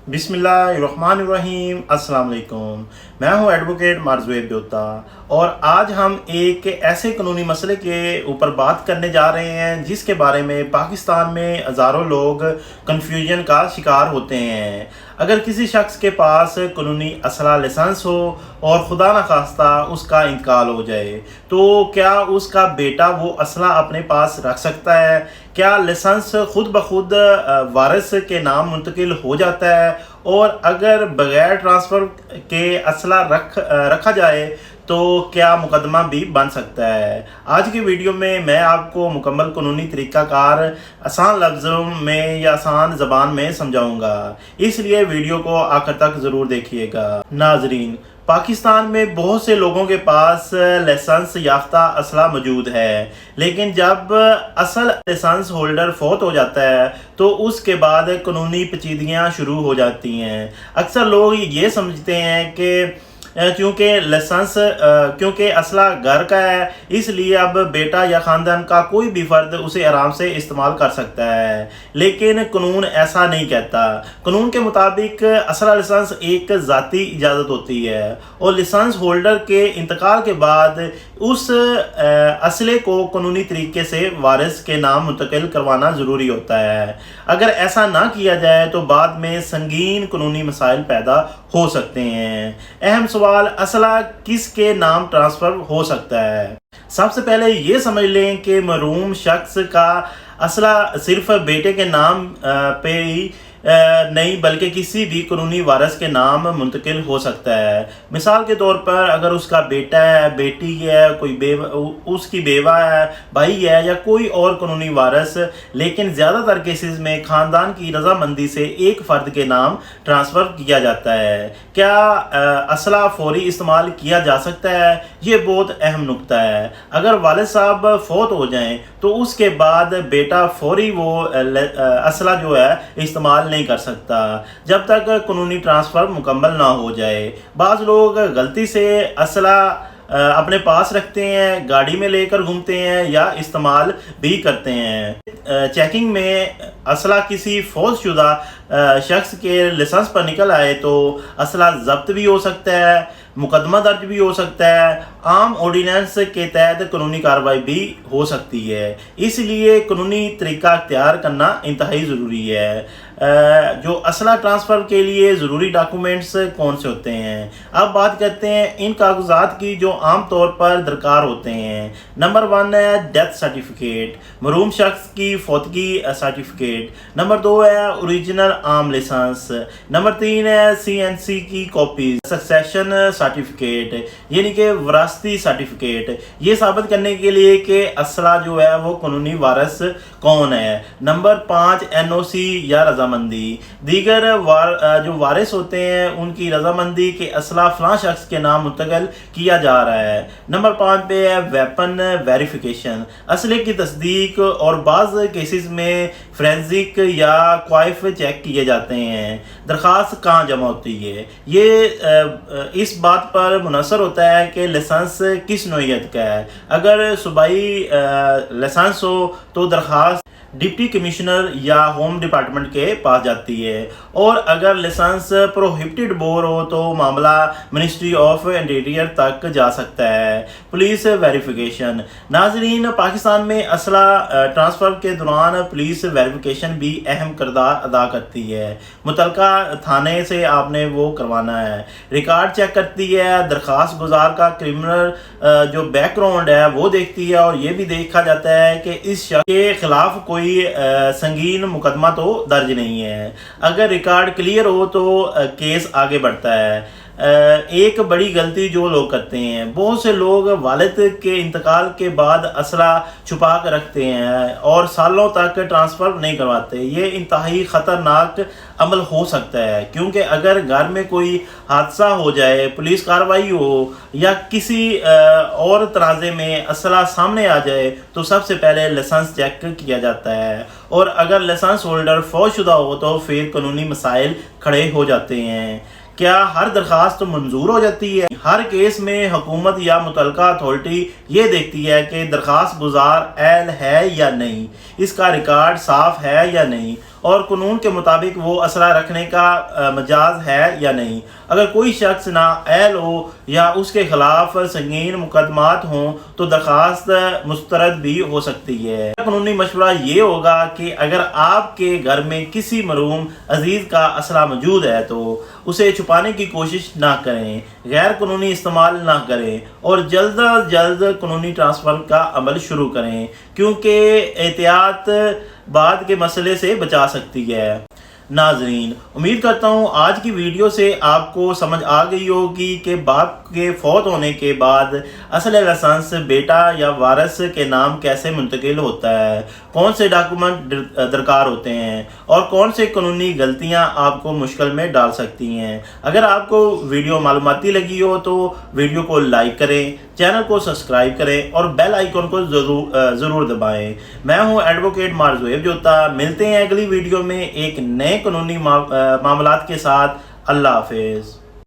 बिस्मिल्लाहिर्रहमानिर्रहीम। अस्सलाम वालेकुम। मैं हूं एडवोकेट मारज़ुएब ब्योता और आज हम एक ऐसे कानूनी मसले के ऊपर बात करने जा रहे हैं जिसके बारे में पाकिस्तान में हज़ारों लोग कन्फ्यूजन का शिकार होते हैं। अगर किसी शख्स के पास कानूनी असला लाइसेंस हो और खुदा न खास्ता उसका इंतकाल हो जाए तो क्या उसका बेटा वो असला अपने पास रख सकता है? क्या लाइसेंस खुद ब खुद वारिस के नाम मुंतकिल हो जाता है? और अगर बगैर ट्रांसफ़र के असला रखा जाए तो क्या मुकदमा भी बन सकता है? आज की वीडियो में मैं आपको मुकम्मल कानूनी तरीक़ाकार आसान लफ्ज़ों में या आसान ज़बान में समझाऊंगा, इसलिए वीडियो को आखिर तक ज़रूर देखिएगा। नाज़रीन, पाकिस्तान में बहुत से लोगों के पास लाइसेंस याफ्ता असला मौजूद है, लेकिन जब असल लाइसेंस होल्डर फौत हो जाता है तो उसके बाद कानूनी पेचीदगियाँ शुरू हो जाती हैं। अक्सर लोग ये समझते हैं कि क्योंकि असला घर का है इसलिए अब बेटा या ख़ानदान का कोई भी फ़र्द उसे आराम से इस्तेमाल कर सकता है, लेकिन कानून ऐसा नहीं कहता। कानून के मुताबिक असला लाइसेंस एक ज़ाती इजाज़त होती है और लाइसेंस होल्डर के इंतकाल के बाद उस असले को कानूनी तरीके से वारिस के नाम मुंतकिल करवाना ज़रूरी होता है। अगर ऐसा ना किया जाए तो बाद में संगीन कानूनी मसाइल पैदा हो सकते हैं। अहम सवाल, असला किसके नाम ट्रांसफ़र हो सकता है? सबसे पहले ये समझ लें कि महरूम शख्स का असला सिर्फ बेटे के नाम पे ही नहीं बल्कि किसी भी कानूनी वारिस के नाम मुंतकिल हो सकता है। मिसाल के तौर पर अगर उसका बेटा है, बेटी है, उसकी बेवा है, भाई है या कोई और कानूनी वारिस, लेकिन ज़्यादातर केसेस में ख़ानदान की रजामंदी से एक फ़र्द के नाम ट्रांसफ़र किया जाता है। क्या असला फौरी इस्तेमाल किया जा सकता है? ये बहुत अहम नुक्ता है। अगर वालिद साहब फौत हो जाएं तो उसके बाद बेटा फौरी वो असला जो है इस्तेमाल नहीं कर सकता जब तक कानूनी ट्रांसफ़र मुकम्मल ना हो जाए। बाज़ लोग गलती से असला अपने पास रखते हैं, गाड़ी में लेकर घूमते हैं या इस्तेमाल भी करते हैं। चेकिंग में असला किसी फौजशुदा शख्स के लाइसेंस पर निकल आए तो असला जब्त भी हो सकता है, मुकदमा दर्ज भी हो सकता है, आम ऑर्डिनेंस के तहत कानूनी कार्रवाई भी हो सकती है। इसलिए कानूनी तरीका अख्तियार करना इंतहाई ज़रूरी है। जो असला ट्रांसफ़र के लिए ज़रूरी डॉक्यूमेंट्स कौन से होते हैं? अब बात करते हैं इन कागजात की जो आम तौर पर दरकार होते हैं। नंबर 1 है डेथ सर्टिफिकेट, मरूम शख्स की फौतगी सर्टिफिकेट। नंबर 2 है ओरिजिनल आर्म लाइसेंस। नंबर 3 है CNC की कॉपी, सक्सेशन सर्टिफिकेट यानी कि वरासती सर्टिफिकेट, ये साबित करने के लिए कि असला जो है वो कानूनी वारिस कौन है। नंबर 5 NOC या रजामंदी, दीगर जो वारिस होते हैं उनकी रजामंदी के असला फलां शख्स के नाम मुंतकिल किया जा रहा है। नंबर 5 पे है वेपन वेरिफिकेशन, असले की तस्दीक और बाज़ केसेस में फ्रेंसिक या क्वाइफ चेक किए जाते हैं। दरख्वास्त कहाँ जमा होती है? ये इस बात पर मुनसर होता है कि लाइसेंस किस नौइयत का है। अगर सूबाई लाइसेंस हो तो दरख्वास्त डिप्टी कमिश्नर या होम डिपार्टमेंट के पास जाती है, और अगर लाइसेंस प्रोहिबिटेड बोर हो तो मामला मिनिस्ट्री ऑफ इंटीरियर तक जा सकता है। पुलिस वेरिफिकेशन, नाजरीन, पाकिस्तान में असला ट्रांसफ़र के दौरान पुलिस वेरिफिकेशन भी अहम किरदार अदा करती है। मुतलका थाने से आपने वो करवाना है। रिकॉर्ड चेक करती है, दरख्वास्त गुजार का क्रिमिनल जो बैकग्राउंड है वो देखती है, और ये भी देखा जाता है कि इस शख्स के खिलाफ कोई संगीन मुकदमा तो दर्ज नहीं है। अगर रिकॉर्ड क्लियर हो तो केस आगे बढ़ता है। एक बड़ी गलती जो लोग करते हैं, बहुत से लोग वालिद के इंतकाल के बाद असला छुपा कर रखते हैं और सालों तक ट्रांसफ़र नहीं करवाते। ये इंतहाई ख़तरनाक अमल हो सकता है, क्योंकि अगर घर में कोई हादसा हो जाए, पुलिस कार्रवाई हो या किसी और तनाज़े में असला सामने आ जाए तो सबसे पहले लाइसेंस चेक किया जाता है, और अगर लाइसेंस होल्डर फौजशुदा हो तो फिर कानूनी मसाइल खड़े हो जाते हैं। क्या हर दरख्वास्त मंजूर हो जाती है? हर केस में हुकूमत या मुतलका अथॉरिटी ये देखती है कि दरख्वास्त गुजार अहल है या नहीं, इसका रिकॉर्ड साफ है या नहीं, اور قانون کے مطابق وہ اسلحہ رکھنے کا مجاز ہے یا نہیں۔ اگر کوئی شخص نااہل ہو یا اس کے خلاف سنگین مقدمات ہوں تو درخواست مسترد بھی ہو سکتی ہے۔ قانونی مشورہ یہ ہوگا کہ اگر آپ کے گھر میں کسی مرحوم عزیز کا اسلحہ موجود ہے تو اسے چھپانے کی کوشش نہ کریں، غیر قانونی استعمال نہ کریں اور جلد از جلد قانونی ٹرانسفر کا عمل شروع کریں، کیونکہ احتیاط بعد کے مسئلے سے بچا سکتی ہے۔ ناظرین، امید کرتا ہوں آج کی ویڈیو سے آپ کو سمجھ آ گئی ہوگی کہ باپ کے فوت ہونے کے بعد اسلحہ لائسنس بیٹا یا وارث کے نام کیسے منتقل ہوتا ہے، کون سے ڈاکومنٹ درکار ہوتے ہیں اور کون سے قانونی غلطیاں آپ کو مشکل میں ڈال سکتی ہیں۔ اگر آپ کو ویڈیو معلوماتی لگی ہو تو ویڈیو کو لائک کریں، چینل کو سبسکرائب کریں اور بیل آئیکن کو ضرور دبائیں۔ میں ہوں ایڈوکیٹ مارزویب جوتا، ملتے ہیں اگلی ویڈیو میں ایک نئے قانونی معاملات کے ساتھ۔ اللہ حافظ۔